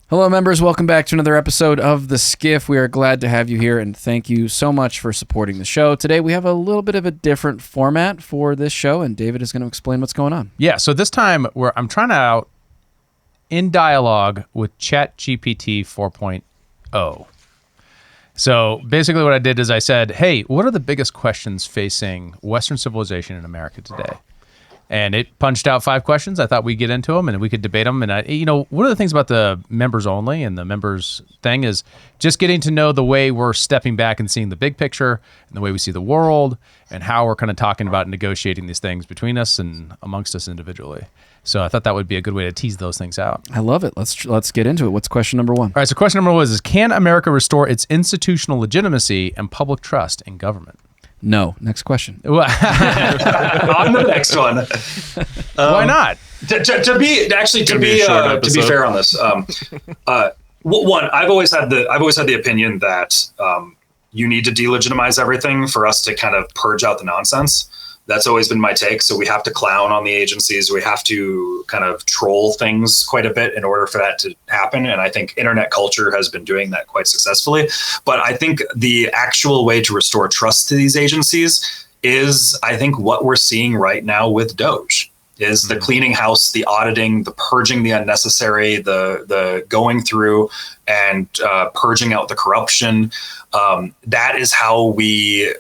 Hello, members. Welcome back to another episode of The SCIF. We are glad to have you here, and thank you so much for supporting the show. Today, we have a little bit of a different format for this show, and David is going to explain what's going on. Yeah, so this time, I'm trying out in dialogue with ChatGPT 4.0. So basically what I did is I said, hey, what are the biggest questions facing Western civilization in America today? And it punched out 5 questions. I thought we'd get into them and we could debate them. And one of the things about the members only and the members thing is just getting to know the way we're stepping back and seeing the big picture and the way we see the world and how we're kind of talking about negotiating these things between us and amongst us individually. So I thought that would be a good way to tease those things out. I love it. Let's get into it. What's question number 1? All right, so question number 1 is, can America restore its institutional legitimacy and public trust in government? No. Next question. On the next one. Why not? To be fair on this, one, I've always had the opinion that you need to delegitimize everything for us to kind of purge out the nonsense. That's always been my take. So we have to clown on the agencies. We have to kind of troll things quite a bit in order for that to happen. And I think internet culture has been doing that quite successfully. But I think the actual way to restore trust to these agencies is, I think, what we're seeing right now with Doge is the cleaning house, the auditing, the purging the unnecessary, the going through and purging out the corruption. That is how we...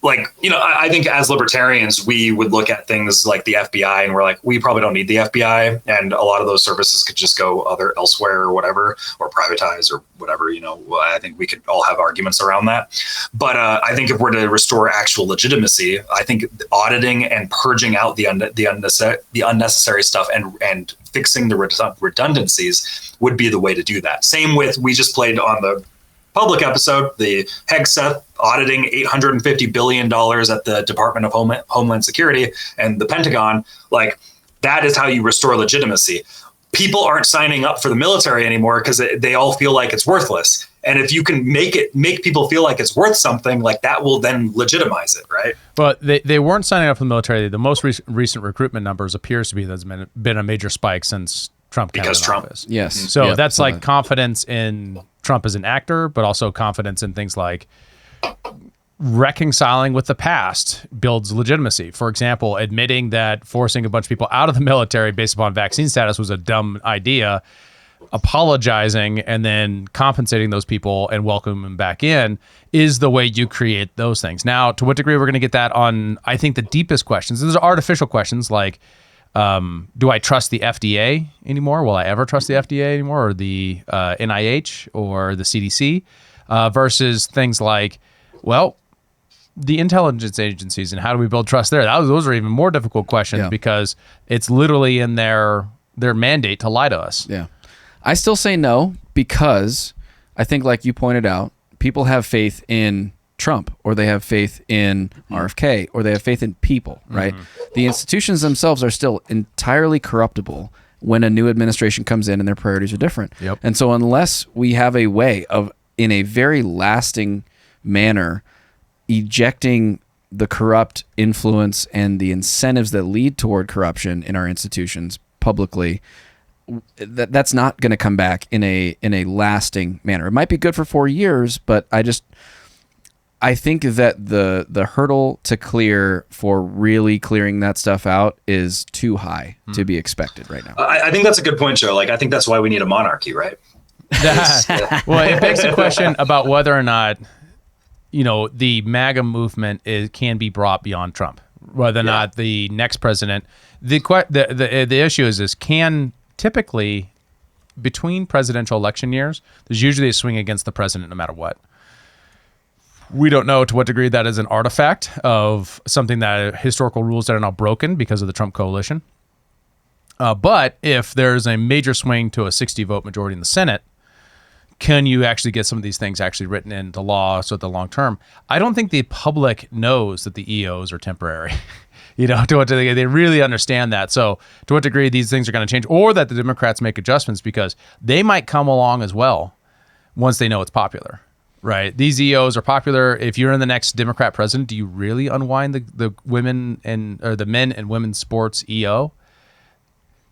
I think as libertarians, we would look at things like the FBI and we're like, we probably don't need the FBI. And a lot of those services could just go elsewhere or whatever, or privatize or whatever, I think we could all have arguments around that. But I think if we're to restore actual legitimacy, I think auditing and purging out the unnecessary stuff and fixing the redundancies would be the way to do that. Same with, we just played on the public episode, the Hegseth auditing $850 billion at the Department of Homeland Security and the Pentagon. Like, that is how you restore legitimacy. People aren't signing up for the military anymore because they all feel like it's worthless. And if you can make people feel like it's worth something, like that will then legitimize it, right? But they weren't signing up for the military. The most recent recruitment numbers appears to be there's been a major spike since Trump came into office. Yes. So that's like confidence in Trump as an actor, but also confidence in things like reconciling with the past builds legitimacy. For example, admitting that forcing a bunch of people out of the military based upon vaccine status was a dumb idea, apologizing and then compensating those people and welcoming them back in is the way you create those things. Now, to what degree we're going to get that on, I think, the deepest questions. These are artificial questions like, do I trust the FDA anymore? Will I ever trust the FDA anymore, or the NIH or the CDC? Versus things like, well, the intelligence agencies and how do we build trust there? Those are even more difficult questions because it's literally in their mandate to lie to us. Yeah. I still say no because I think, like you pointed out, people have faith in Trump, or they have faith in RFK, or they have faith in people, right? The institutions themselves are still entirely corruptible when a new administration comes in and their priorities are different. Yep. And so unless we have a way of, in a very lasting manner, ejecting the corrupt influence and the incentives that lead toward corruption in our institutions publicly, that's not going to come back in a lasting manner. It might be good for 4 years, but I think that the hurdle to clear for really clearing that stuff out is too high to be expected right now. I think that's a good point, Joe. Like, I think that's why we need a monarchy, right? Well, it begs the question about whether or not, the MAGA movement can be brought beyond Trump. Whether or not the next president, the issue is can typically between presidential election years, there's usually a swing against the president no matter what. We don't know to what degree that is an artifact of something that historical rules that are now broken because of the Trump coalition. But if there's a major swing to a 60 vote majority in the Senate, can you actually get some of these things actually written into law so at the long term? I don't think the public knows that the EOs are temporary. To what degree they really understand that. So to what degree these things are going to change, or that the Democrats make adjustments because they might come along as well once they know it's popular. Right. These EOs are popular. If you're in the next Democrat president, do you really unwind the women or the men and women's sports EO?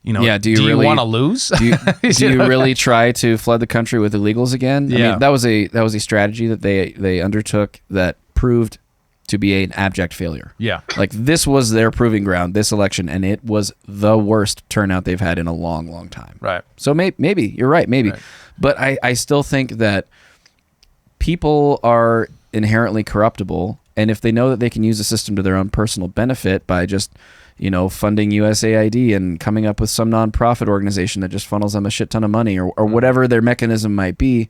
Do you really want to lose? Do you really try to flood the country with illegals again? Yeah. I mean, that was a strategy that they undertook that proved to be an abject failure. Yeah. Like, this was their proving ground, this election, and it was the worst turnout they've had in a long, long time. Right. So maybe you're right, maybe. Right. But I still think that people are inherently corruptible, and if they know that they can use the system to their own personal benefit by just funding USAID and coming up with some nonprofit organization that just funnels them a shit ton of money or whatever their mechanism might be,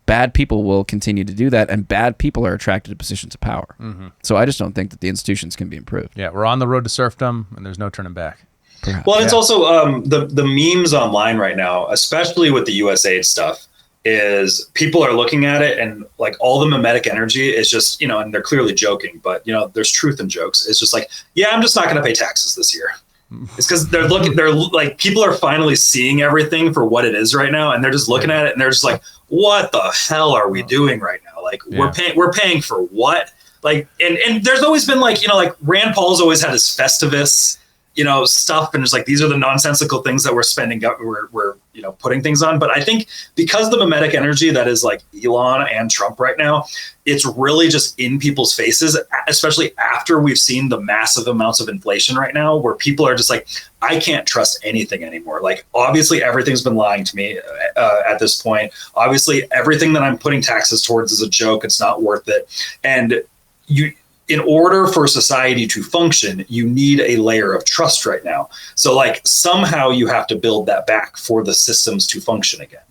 bad people will continue to do that, and bad people are attracted to positions of power. Mm-hmm. So I just don't think that the institutions can be improved. Yeah, we're on the road to serfdom, and there's no turning back. Perhaps. Well, it's also the memes online right now, especially with the USAID stuff, is people are looking at it and like all the mimetic energy is just, and they're clearly joking, but there's truth in jokes. It's just like, yeah, I'm just not going to pay taxes this year. It's because they're like, people are finally seeing everything for what it is right now. And they're just looking at it and they're just like, what the hell are we doing right now? Like, we're paying for what? Like, and there's always been like, like Rand Paul's always had his Festivus, stuff. And it's like, these are the nonsensical things that we're spending, we're putting things on. But I think because the mimetic energy that is like Elon and Trump right now, it's really just in people's faces, especially after we've seen the massive amounts of inflation right now, where people are just like, I can't trust anything anymore. Like, obviously everything's been lying to me at this point. Obviously everything that I'm putting taxes towards is a joke. It's not worth it. And in order for society to function, you need a layer of trust right now. So like somehow you have to build that back for the systems to function again.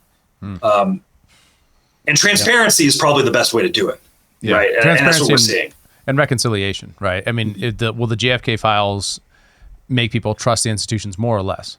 And transparency is probably the best way to do it. Yeah. Right. And that's what we're seeing. And reconciliation, right? I mean, will the JFK files make people trust the institutions more or less?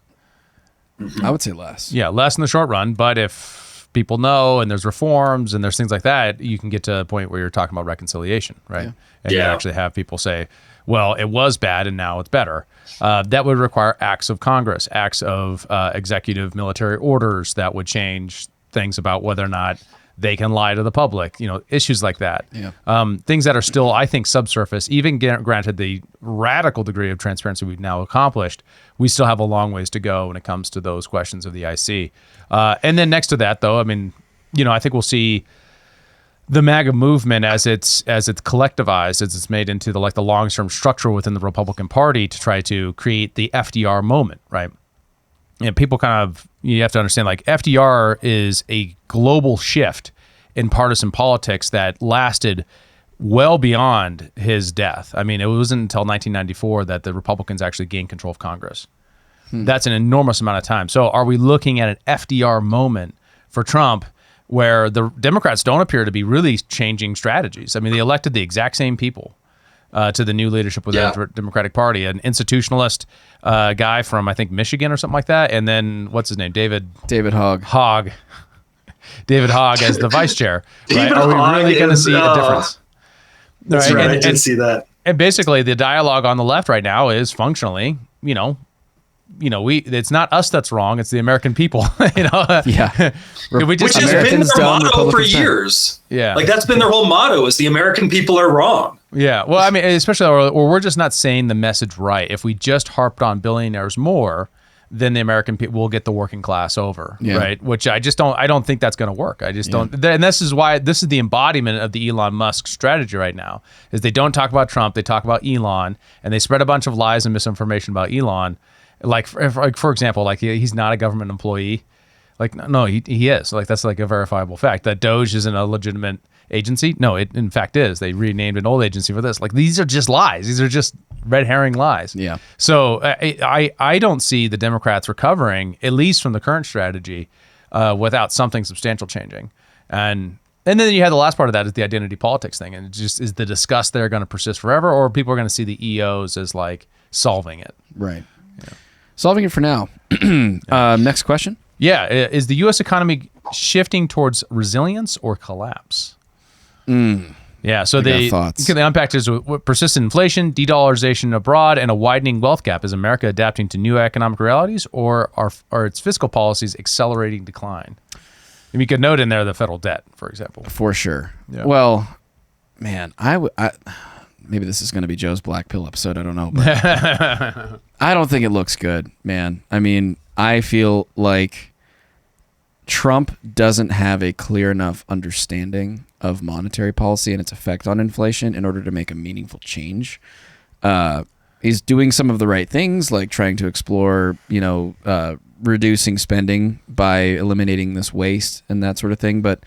Mm-hmm. I would say less. Yeah, less in the short run. But if people know and there's reforms and there's things like that, you can get to a point where you're talking about reconciliation, right? Yeah. And you actually have people say, well, it was bad and now it's better. That would require acts of Congress, acts of executive military orders that would change things about whether or not they can lie to the public, issues like that. Yeah. Things that are still, I think, subsurface, even granted the radical degree of transparency we've now accomplished, we still have a long ways to go when it comes to those questions of the IC. And then next to that, though, I mean, I think we'll see the MAGA movement as it's collectivized, as it's made into the long-term structure within the Republican Party to try to create the FDR moment, right? And people you have to understand, like, FDR is a global shift in partisan politics that lasted well beyond his death. I mean, it wasn't until 1994 that the Republicans actually gained control of Congress. That's an enormous amount of time. So are we looking at an FDR moment for Trump where the Democrats don't appear to be really changing strategies? I mean, they elected the exact same people to the new leadership within the Democratic Party, an institutionalist guy from, I think, Michigan or something like that. And then, what's his name? David Hogg. David Hogg as the vice chair. Right? Are we really going to see a difference? That's right. I did see that. And basically, the dialogue on the left right now is functionally, it's not us that's wrong; it's the American people. Yeah. Which has been their motto for years. Yeah, like that's been their whole motto: is the American people are wrong. Yeah. Well, I mean, especially, or we're just not saying the message right. If we just harped on billionaires more, then the American people will get the working class over, right? Which I don't think that's going to work. I just don't. And this is why this is the embodiment of the Elon Musk strategy right now, is they don't talk about Trump, they talk about Elon, and they spread a bunch of lies and misinformation about Elon. Like for example, like he's not a government employee. Like, no, he is. Like, that's like a verifiable fact. That Doge isn't a legitimate agency. No, it in fact is. They renamed an old agency for this. Like, these are just lies. These are just red herring lies. Yeah. So I don't see the Democrats recovering, at least from the current strategy, without something substantial changing. And then you have the last part of that is the identity politics thing. And it just is the disgust there going to persist forever, or people are going to see the EOs as like solving it. Right. Yeah. Solving it for now. Next question. Yeah. Is the U.S. economy shifting towards resilience or collapse? Yeah. So they unpacked it as persistent inflation, de-dollarization abroad, and a widening wealth gap. Is America adapting to new economic realities, or are its fiscal policies accelerating decline? And we could note in there the federal debt, for example. For sure. Yeah. Well, man, maybe this is going to be Joe's Black Pill episode. I don't know. But I don't think it looks good, man. I mean, I feel like Trump doesn't have a clear enough understanding of monetary policy and its effect on inflation in order to make a meaningful change. He's doing some of the right things, like trying to explore, reducing spending by eliminating this waste and that sort of thing. But,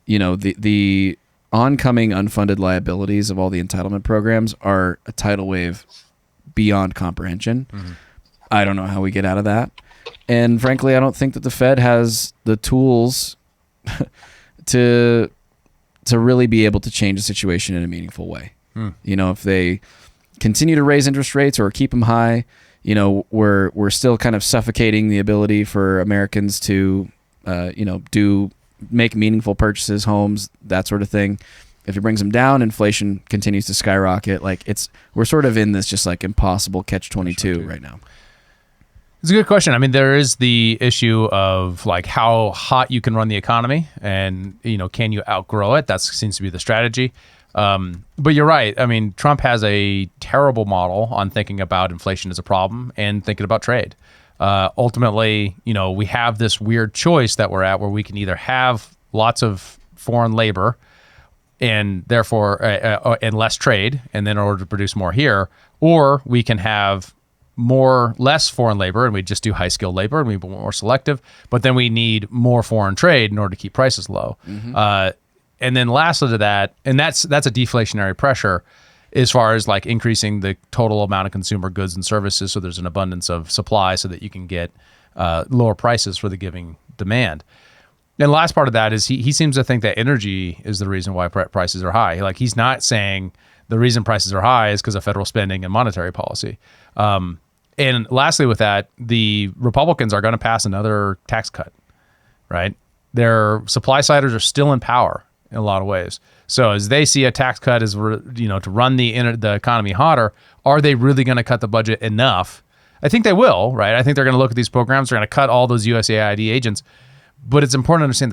the oncoming unfunded liabilities of all the entitlement programs are a tidal wave beyond comprehension. Mm-hmm. I don't know how we get out of that. And frankly, I don't think that the Fed has the tools to really be able to change the situation in a meaningful way. If they continue to raise interest rates or keep them high, we're still kind of suffocating the ability for Americans to, make meaningful purchases, homes, that sort of thing. If it brings them down, inflation continues to skyrocket. We're sort of in this just like impossible catch-22 right now. It's a good question. I mean, there is the issue of like how hot you can run the economy and, can you outgrow it? That seems to be the strategy. But you're right. I mean, Trump has a terrible model on thinking about inflation as a problem and thinking about trade. Ultimately, we have this weird choice that we're at where we can either have lots of foreign labor and therefore and less trade, and then in order to produce more here, or we can have less foreign labor and we just do high skilled labor and we be more selective, but then we need more foreign trade in order to keep prices low. Mm-hmm. And then lastly to that, and that's a deflationary pressure as far as like increasing the total amount of consumer goods and services, so there's an abundance of supply so that you can get lower prices for the giving demand. And the last part of that is he seems to think that energy is the reason why prices are high. Like, he's not saying the reason prices are high is because of federal spending and monetary policy. And lastly with that, the Republicans are going to pass another tax cut, right? Their supply-siders are still in power in a lot of ways. So as they see a tax cut as, to run the economy hotter, are they really going to cut the budget enough? I think they will, right? I think they're going to look at these programs. They're going to cut all those USAID agents. But it's important to understand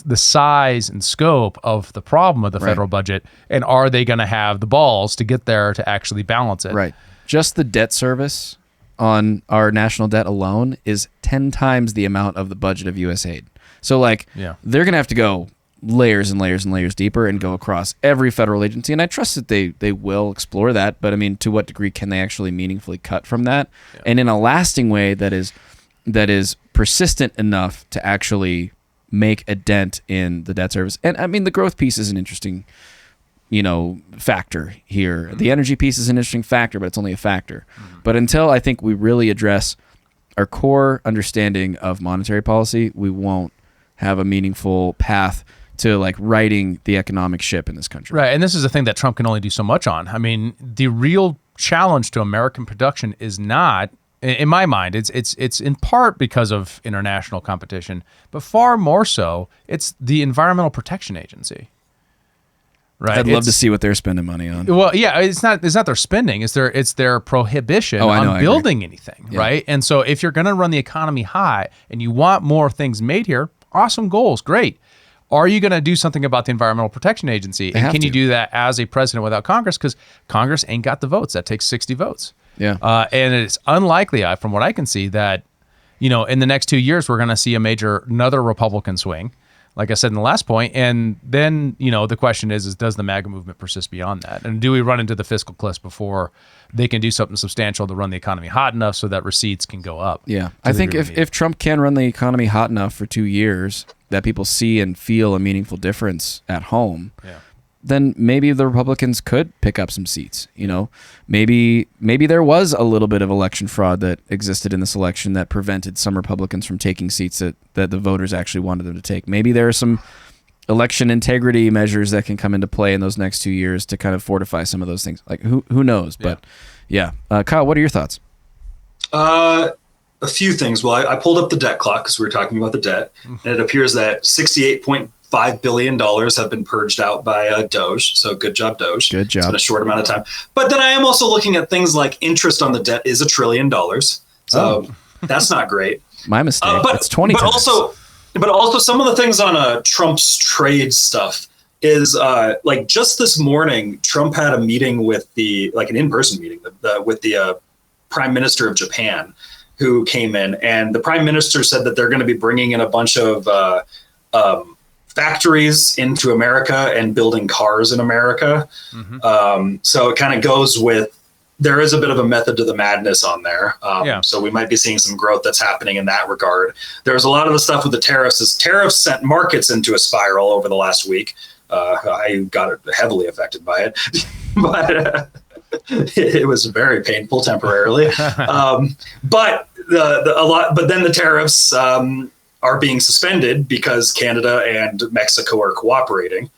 the size and scope of the problem of the federal budget, and are they going to have the balls to get there to actually balance it? Right. Just the debt service on our national debt alone is 10 times the amount of the budget of USAID. So they're going to have to go layers and layers and layers deeper and go across every federal agency. And I trust that they will explore that. But I mean, to what degree can they actually meaningfully cut from that? Yeah. And in a lasting way that is persistent enough to actually make a dent in the debt service. And I mean, the growth piece is an interesting, factor here. The energy piece is an interesting factor, but it's only a factor. Mm-hmm. But until I think we really address our core understanding of monetary policy, we won't have a meaningful path to righting the economic ship in this country. Right. And this is a thing that Trump can only do so much on. I mean, the real challenge to American production is not, in my mind, it's in part because of international competition, but far more so, it's the Environmental Protection Agency. Right. I'd love to see what they're spending money on. Well, yeah, it's not their spending, it's their prohibition on building anything, yeah. Right? And so if you're going to run the economy high and you want more things made here, awesome goals, great. Are you going to do something about the Environmental Protection Agency? And can you do that as a president without Congress? Because Congress ain't got the votes. That takes 60 votes. Yeah. And it's unlikely, from what I can see, that, in the next 2 years, we're going to see another Republican swing, like I said in the last point. And then, the question is does the MAGA movement persist beyond that? And do we run into the fiscal cliffs before they can do something substantial to run the economy hot enough so that receipts can go up? Yeah. I think if Trump can run the economy hot enough for 2 years that people see and feel a meaningful difference at home, then maybe the Republicans could pick up some seats. Maybe there was a little bit of election fraud that existed in this election that prevented some Republicans from taking seats that the voters actually wanted them to take. Maybe there are some election integrity measures that can come into play in those next 2 years to kind of fortify some of those things. Who knows? But yeah. Kyle, what are your thoughts? A few things. Well, I pulled up the debt clock because we were talking about the debt, and it appears that $68.5 billion have been purged out by Doge. So good job, Doge. Good job. It's been a short amount of time. But then I am also looking at things like interest on the debt is $1 trillion. So that's not great. My mistake. It's 20 but times. Also some of the things on Trump's trade stuff is like just this morning, Trump had a meeting with an in-person meeting with the Prime Minister of Japan, who came in, and the Prime Minister said that they're going to be bringing in a bunch of factories into America and building cars in America. So it kind of goes with, there is a bit of a method to the madness on there. So we might be seeing some growth that's happening in that regard. There's a lot of the stuff with the tariffs. Tariffs sent markets into a spiral over the last week. I got heavily affected by it, but it was very painful temporarily. But then the tariffs are being suspended because Canada and Mexico are cooperating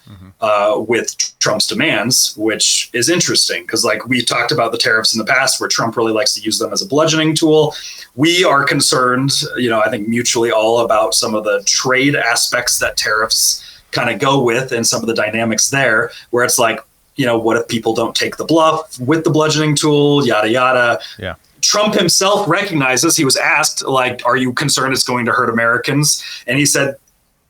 with Trump's demands, which is interesting because, like, we talked about the tariffs in the past where Trump really likes to use them as a bludgeoning tool. We are concerned, I think mutually all, about some of the trade aspects that tariffs kind of go with and some of the dynamics there, where it's like, what if people don't take the bluff with the bludgeoning tool, yada, yada. Yeah. Trump himself recognizes, he was asked, like, are you concerned it's going to hurt Americans? And he said,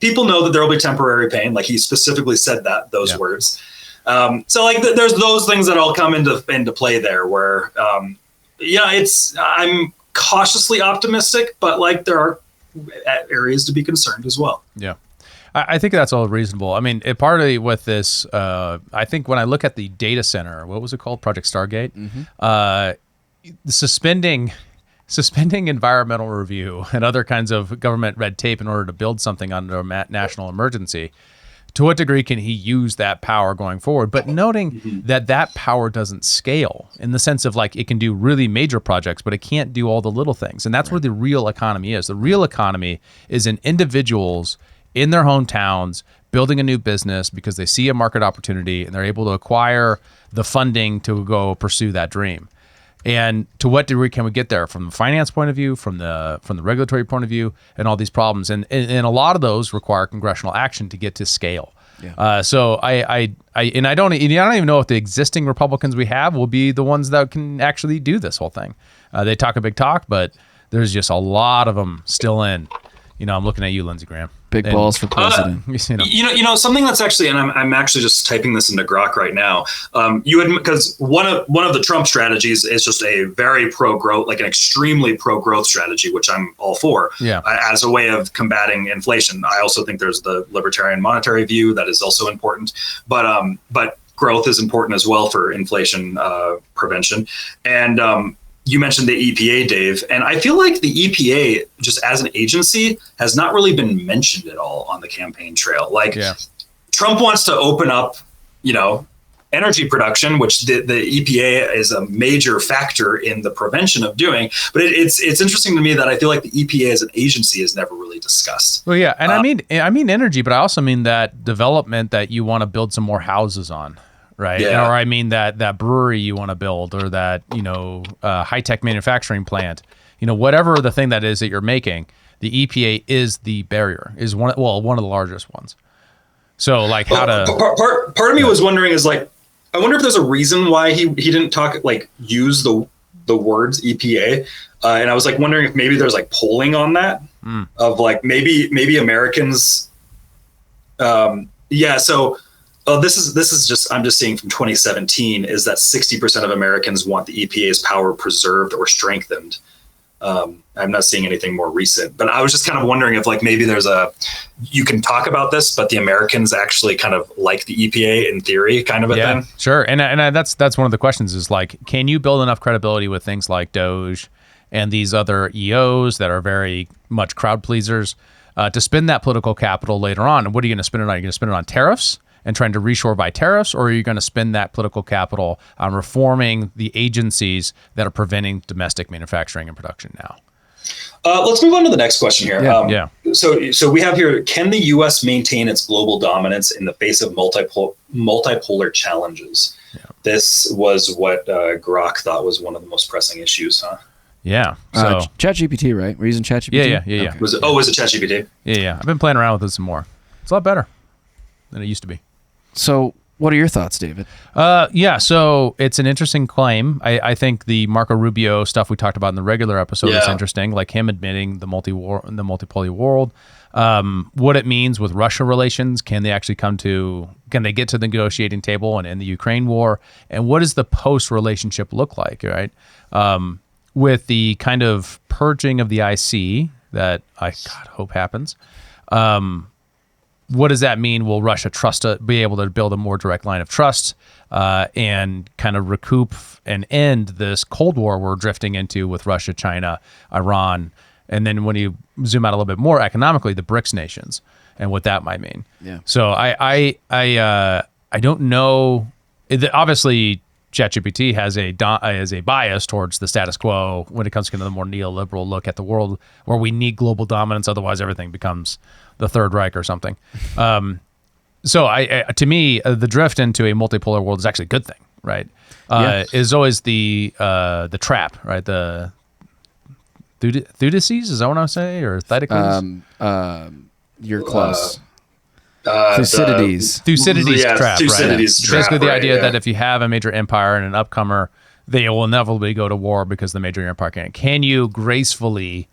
people know that there will be temporary pain. Like, he specifically said those words. So like there's those things that all come into play there where, I'm cautiously optimistic, but like there are areas to be concerned as well. Yeah. I think that's all reasonable. I mean, partly with this, I think when I look at the data center, what was it called? Project Stargate? Suspending environmental review and other kinds of government red tape in order to build something under a national emergency. To what degree can he use that power going forward? But noting that power doesn't scale in the sense of, like, it can do really major projects, but it can't do all the little things. And that's where the real economy is. The real economy is in individuals in their hometowns building a new business because they see a market opportunity and they're able to acquire the funding to go pursue that dream. And to what degree can we get there from the finance point of view, from the regulatory point of view, and all these problems? And a lot of those require congressional action to get to scale. Yeah. So I don't even know if the existing Republicans we have will be the ones that can actually do this whole thing. They talk a big talk, but there's just a lot of them still in. I'm looking at you, Lindsey Graham. Big balls for president. Something that's actually, and I'm actually just typing this into Grok right now. Because one of the Trump strategies is just a very pro-growth, like an extremely pro-growth strategy, which I'm all for. Yeah. As a way of combating inflation. I also think there's the libertarian monetary view that is also important, but growth is important as well for inflation prevention. And you mentioned the EPA, Dave, and I feel like the EPA, just as an agency, has not really been mentioned at all on the campaign trail. Like, Trump wants to open up, energy production, which the EPA is a major factor in the prevention of doing. But it's interesting to me that I feel like the EPA as an agency is never really discussed. Well, yeah, and I mean energy, but I also mean that development that you want to build some more houses on. Right. Yeah. Or I mean that brewery you want to build, or that, high-tech manufacturing plant, whatever the thing that is that you're making, the EPA is the barrier, is one of the largest ones. So like part of me was wondering is like, I wonder if there's a reason why he didn't use the words EPA. And I was like wondering if maybe there's like polling on that of like maybe Americans. So. This is just, I'm just seeing from 2017 is that 60% of Americans want the EPA's power preserved or strengthened. I'm not seeing anything more recent, but I was just kind of wondering if like maybe you can talk about this, but the Americans actually kind of like the EPA in theory, kind of a thing. Sure. And that's one of the questions is like, can you build enough credibility with things like Doge and these other EOs that are very much crowd pleasers to spend that political capital later on? And what are you going to spend it on? Are you going to spend it on tariffs and trying to reshore by tariffs, or are you going to spend that political capital on reforming the agencies that are preventing domestic manufacturing and production now? Let's move on to the next question here. So we have here, can the U.S. maintain its global dominance in the face of multipolar challenges? Yeah. This was what Grok thought was one of the most pressing issues, huh? Yeah. So ChatGPT, right? We're using ChatGPT? Yeah. Okay. Was it ChatGPT? Yeah. I've been playing around with it some more. It's a lot better than it used to be. So What are your thoughts, David? Yeah, so it's an interesting claim. I think the Marco Rubio stuff we talked about in the regular episode is interesting, like him admitting the multipolar world. What it means with Russia relations. Can they actually can they get to the negotiating table and end the Ukraine war? And what does the post-relationship look like, right? With the kind of purging of the IC that I hope happens. What does that mean? Will Russia be able to build a more direct line of trust and kind of recoup and end this Cold War we're drifting into with Russia, China, Iran, and then when you zoom out a little bit more economically, the BRICS nations and what that might mean. Yeah. So I don't know. Obviously, ChatGPT has a bias towards the status quo when it comes to the more neoliberal look at the world, where we need global dominance, otherwise everything becomes the Third Reich or something. So to me, the drift into a multipolar world is actually a good thing, right? Is always the trap, right? The Thucydides, is that what I say, or Thucydides? You're close. Thucydides. Thucydides trap, Thucydides right? trap, Basically, the idea yeah. that if you have a major empire and an upcomer, they will inevitably go to war because the major empire can't. Can you gracefully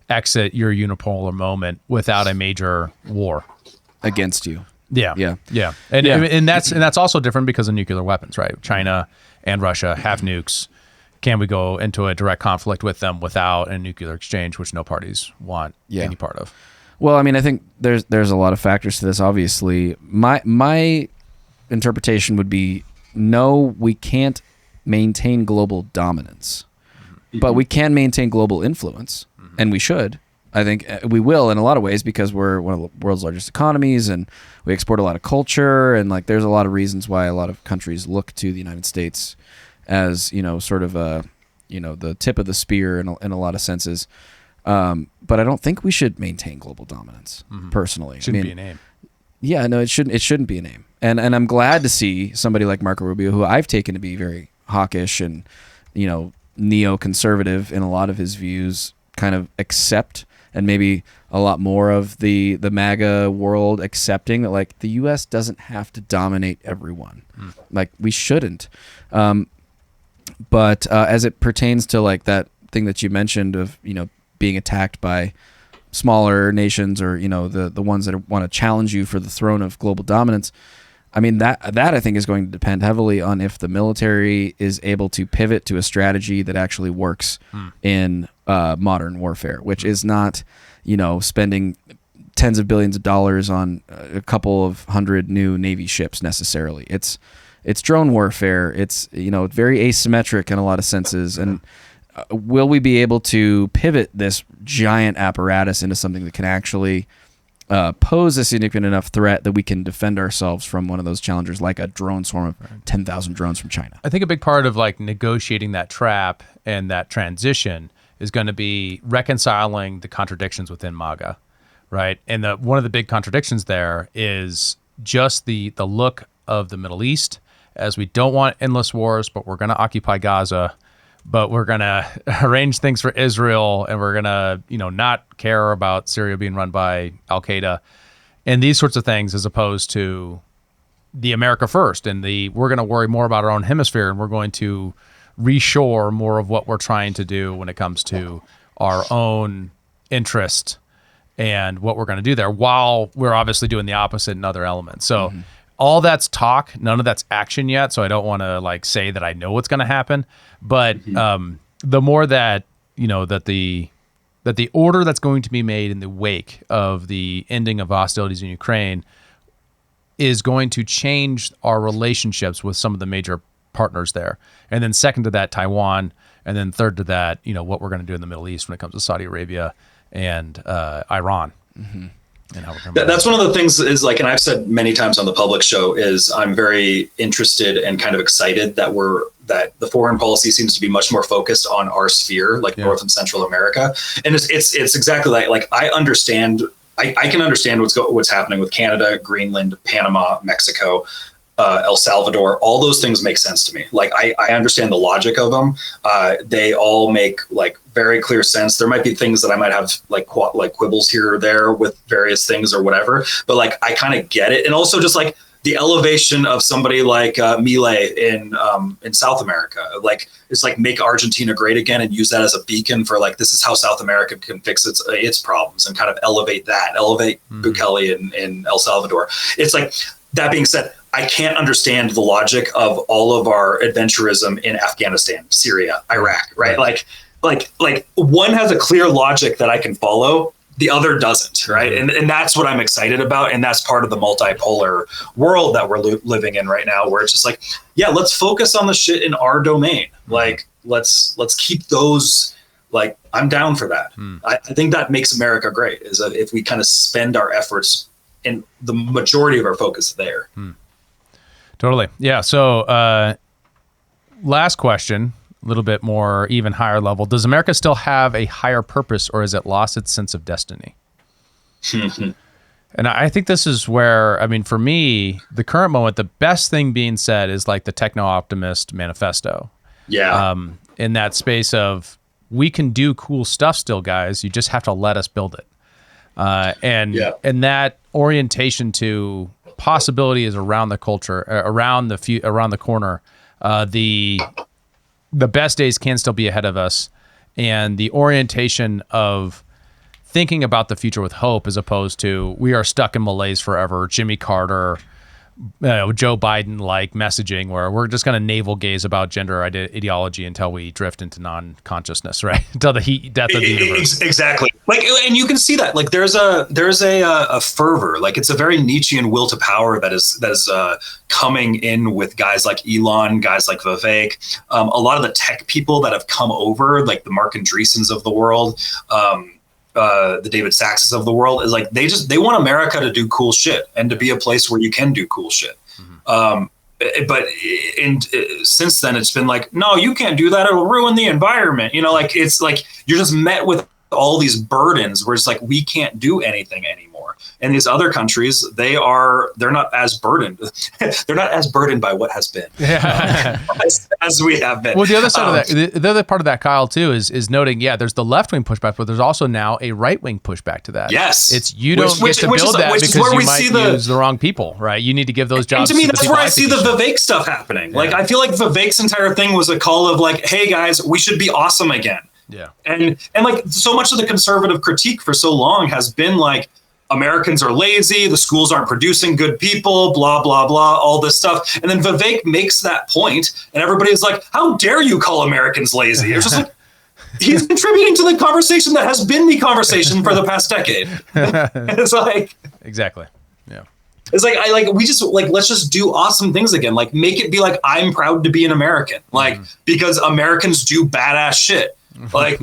exit your unipolar moment without a major war Against you. Yeah. And that's also different because of nuclear weapons, right? China and Russia have nukes. Can we go into a direct conflict with them without a nuclear exchange, which no parties want any part of? Well, I mean, I think there's a lot of factors to this. Obviously, my interpretation would be no, we can't maintain global dominance, but we can maintain global influence, and we should. I think we will in a lot of ways because we're one of the world's largest economies and we export a lot of culture, and like there's a lot of reasons why a lot of countries look to the United States as, sort of the tip of the spear in a lot of senses. But I don't think we should maintain global dominance personally. It shouldn't be a name. Yeah, no, it shouldn't be a name. And I'm glad to see somebody like Marco Rubio, who I've taken to be very hawkish and, neoconservative in a lot of his views, kind of accept, and maybe a lot more of the MAGA world accepting that like the US doesn't have to dominate everyone. Like we shouldn't. But as it pertains to like that thing that you mentioned of, being attacked by smaller nations or, the ones that want to challenge you for the throne of global dominance, I mean, that I think is going to depend heavily on if the military is able to pivot to a strategy that actually works in modern warfare, which is not, spending tens of billions of dollars on a couple of hundred new Navy ships necessarily. It's drone warfare. It's, very asymmetric in a lot of senses. And will we be able to pivot this giant apparatus into something that can actually pose a significant enough threat that we can defend ourselves from one of those challengers, like a drone swarm of 10,000 drones from China? I think a big part of like negotiating that trap and that transition is going to be reconciling the contradictions within MAGA, right? And one of the big contradictions there is just the look of the Middle East, as we don't want endless wars, but we're going to occupy Gaza, but we're going to arrange things for Israel, and we're going to, not care about Syria being run by Al-Qaeda and these sorts of things, as opposed to the America first and we're going to worry more about our own hemisphere, and we're going to reshore more of what we're trying to do when it comes to our own interest and what we're going to do there, while we're obviously doing the opposite in other elements. So all that's talk, none of that's action yet. So I don't want to like say that I know what's going to happen, but the more that, that the order that's going to be made in the wake of the ending of hostilities in Ukraine is going to change our relationships with some of the major partners there. And then second to that, Taiwan. And then third to that, what we're going to do in the Middle East when it comes to Saudi Arabia and Iran. And how that's one of the things is like, and I've said many times on the public show, is I'm very interested and kind of excited that the foreign policy seems to be much more focused on our sphere, like North and Central America. And it's exactly like I understand, I can understand what's happening with Canada, Greenland, Panama, Mexico, El Salvador. All those things make sense to me. Like I understand the logic of them. They all make like very clear sense. There might be things that I might have like quibbles here or there with various things or whatever, but like I kind of get it. And also just like the elevation of somebody like Milei in South America, like it's like make Argentina great again and use that as a beacon for like this is how South America can fix its problems and kind of elevate Bukele in El Salvador. It's like, that being said, I can't understand the logic of all of our adventurism in Afghanistan, Syria, Iraq, right? Like one has a clear logic that I can follow, the other doesn't, right? And that's what I'm excited about, and that's part of the multipolar world that we're living in right now, where it's just like, yeah, let's focus on the shit in our domain. Like, let's keep those. Like, I'm down for that. I think that makes America great, is if we kind of spend our efforts and the majority of our focus there. Totally. Yeah. So last question, a little bit more, even higher level. Does America still have a higher purpose, or has it lost its sense of destiny? And I think this is where, I mean, for me, the current moment, the best thing being said is like the Techno-Optimist Manifesto. Yeah. In that space of, we can do cool stuff still, guys. You just have to let us build it. And that orientation to possibility is around the culture, around the corner. The best days can still be ahead of us, and the orientation of thinking about the future with hope, as opposed to we are stuck in malaise forever, Jimmy Carter, Joe Biden like messaging, where we're just going to navel gaze about gender ideology until we drift into non-consciousness, right? Until the death of the universe. Exactly. Like, and you can see that. Like, there's a fervor. Like, it's a very Nietzschean will to power that is coming in with guys like Elon, guys like Vivek, a lot of the tech people that have come over, like the Mark Andreessens of the world. The David Saxes of the world, is like they want America to do cool shit and to be a place where you can do cool shit. But since then it's been like, no, you can't do that, it'll ruin the environment, like it's like you're just met with all these burdens where it's like we can't do anything anymore. And these other countries, they're not as burdened. They're not as burdened by what has been as we have been. Well, the other side of that, the other part of that, Kyle, too, is noting, there's the left wing pushback, but there's also now a right wing pushback to that. Yes, it's you don't get to build that because you might use the wrong people, right? You need to give those jobs. And to me, that's where I see the Vivek stuff happening. Like, I feel like Vivek's entire thing was a call of like, hey guys, we should be awesome again. Yeah. And like so much of the conservative critique for so long has been like, Americans are lazy, the schools aren't producing good people, blah, blah, blah, all this stuff. And then Vivek makes that point, and everybody's like, how dare you call Americans lazy? It's just like, he's contributing to the conversation that has been the conversation for the past decade. It's like... Exactly. Yeah. It's like, let's just do awesome things again. Like, make it be like, I'm proud to be an American. Like, because Americans do badass shit. Like...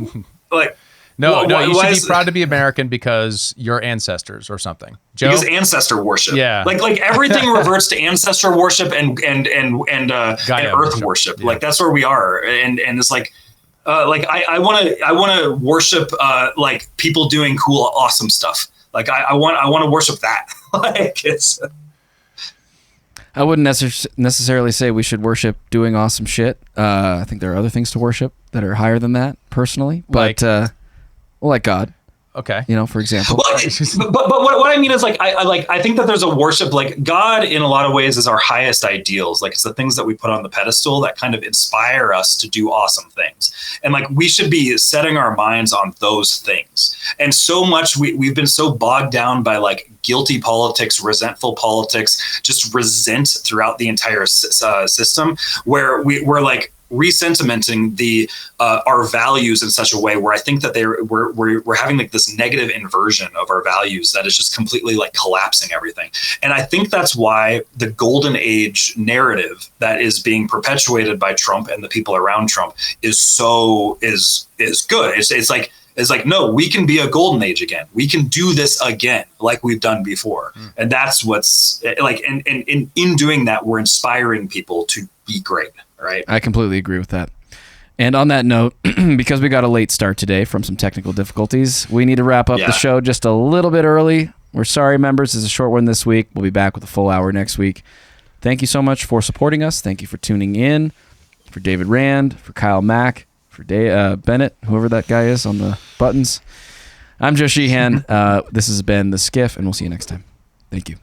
No, you should be proud to be American because your ancestors or something. Joe? Because ancestor worship. Yeah. Like everything reverts to ancestor worship and earth worship. Yeah. Like that's where we are. And it's like I want to worship like people doing cool, awesome stuff. Like I want to worship that. Like it's. I wouldn't necessarily say we should worship doing awesome shit. I think there are other things to worship that are higher than that, personally. But like God. Okay. For example. Well, but what I mean is like I think that there's a worship, like God in a lot of ways is our highest ideals. Like it's the things that we put on the pedestal that kind of inspire us to do awesome things. And like we should be setting our minds on those things. And so much we've been so bogged down by like guilty politics, resentful politics, just resent throughout the entire system, where we're like resentimenting our values in such a way where I think that we're having like this negative inversion of our values that is just completely like collapsing everything. And I think that's why the golden age narrative that is being perpetuated by Trump and the people around Trump is good. It's like, no, we can be a golden age again. We can do this again, like we've done before. And that's what's like, and in doing that, we're inspiring people to be great. Right. I completely agree with that. And on that note, because we got a late start today from some technical difficulties, we need to wrap up the show just a little bit early. We're sorry, members. It's a short one this week. We'll be back with a full hour next week. Thank you so much for supporting us. Thank you for tuning in. For David Rand, for Kyle Mack, for Bennett, whoever that guy is on the buttons. I'm Joe Sheehan. This has been The SCIF, and we'll see you next time. Thank you.